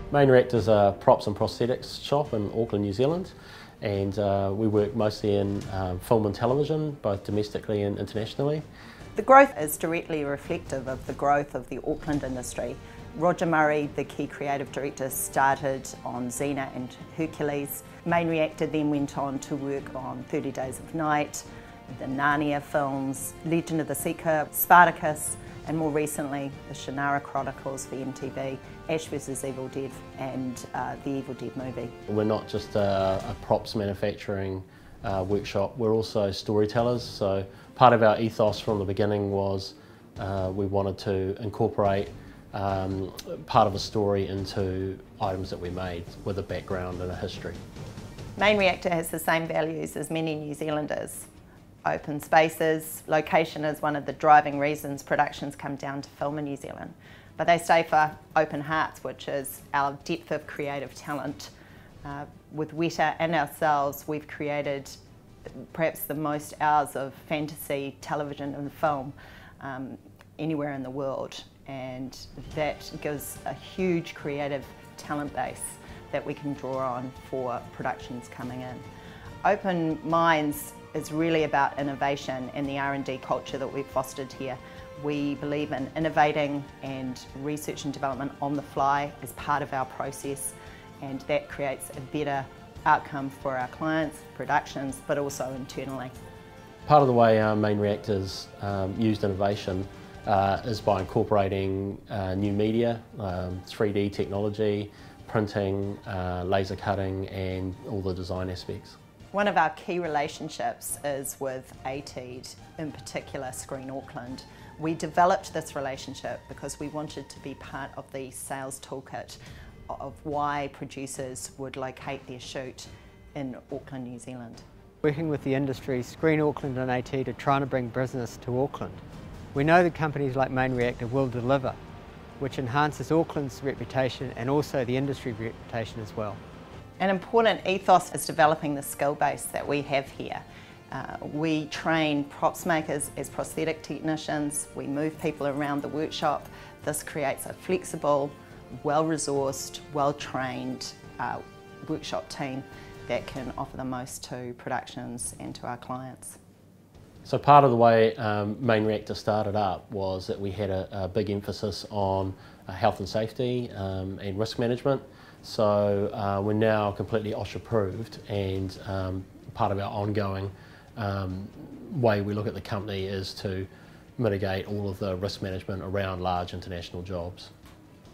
Main Reactor is a props and prosthetics shop in Auckland, New Zealand, and we work mostly in film and television, both domestically and internationally. The growth is directly reflective of the growth of the Auckland industry. Roger Murray, the key creative director, started on Xena and Hercules. Main Reactor then went on to work on 30 Days of Night, the Narnia films, Legend of the Seeker, Spartacus, and more recently the Shannara Chronicles for MTV, Ash vs Evil Dead and the Evil Dead movie. We're not just a props manufacturing workshop, we're also storytellers. So part of our ethos from the beginning was we wanted to incorporate part of a story into items that we made with a background and a history. Main Reactor has the same values as many New Zealanders. Open spaces, location is one of the driving reasons productions come down to film in New Zealand. But they stay for open hearts, which is our depth of creative talent. With Weta and ourselves, we've created perhaps the most hours of fantasy television and film anywhere in the world. And that gives a huge creative talent base that we can draw on for productions coming in. Open Minds is really about innovation and the R&D culture that we've fostered here. We believe in innovating and research and development on the fly as part of our process, and that creates a better outcome for our clients, productions, but also internally. Part of the way Main Reactor's used innovation is by incorporating new media, 3D technology, printing, laser cutting, and all the design aspects. One of our key relationships is with ATEED, in particular Screen Auckland. We developed this relationship because we wanted to be part of the sales toolkit of why producers would locate their shoot in Auckland, New Zealand. Working with the industry, Screen Auckland and ATEED are trying to bring business to Auckland. We know that companies like Main Reactor will deliver, which enhances Auckland's reputation and also the industry reputation as well. An important ethos is developing the skill base that we have here. We train props makers as prosthetic technicians, we move people around the workshop. This creates a flexible, well-resourced, well-trained workshop team that can offer the most to productions and to our clients. So part of the way Main Reactor started up was that we had a big emphasis on health and safety and risk management. So we're now completely OSHA approved, and part of our ongoing way we look at the company is to mitigate all of the risk management around large international jobs.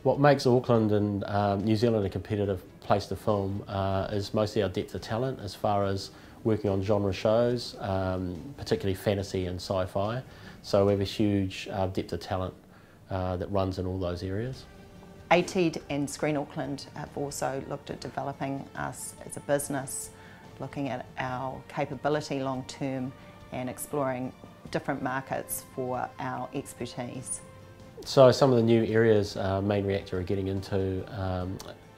What makes Auckland and New Zealand a competitive place to film is mostly our depth of talent as far as working on genre shows, particularly fantasy and sci-fi. So we have a huge depth of talent that runs in all those areas. ATEED and Screen Auckland have also looked at developing us as a business, looking at our capability long term and exploring different markets for our expertise. So some of the new areas Main Reactor are getting into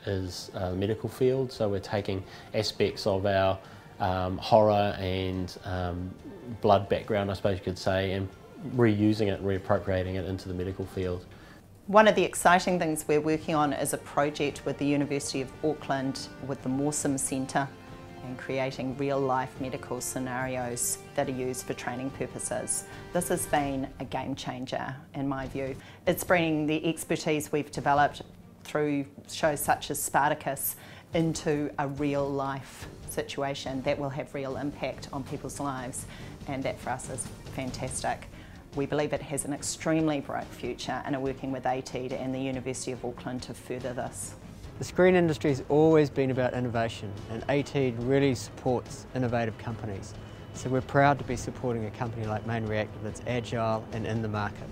is the medical field. So we're taking aspects of our horror and blood background, I suppose you could say, and reusing it and reappropriating it into the medical field. One of the exciting things we're working on is a project with the University of Auckland with the Mawson Centre and creating real-life medical scenarios that are used for training purposes. This has been a game changer in my view. It's bringing the expertise we've developed through shows such as Spartacus into a real-life situation that will have real impact on people's lives, and that for us is fantastic. We believe it has an extremely bright future and are working with ATEED and the University of Auckland to further this. The screen industry has always been about innovation, and ATEED really supports innovative companies. So we're proud to be supporting a company like Main Reactor that's agile and in the market.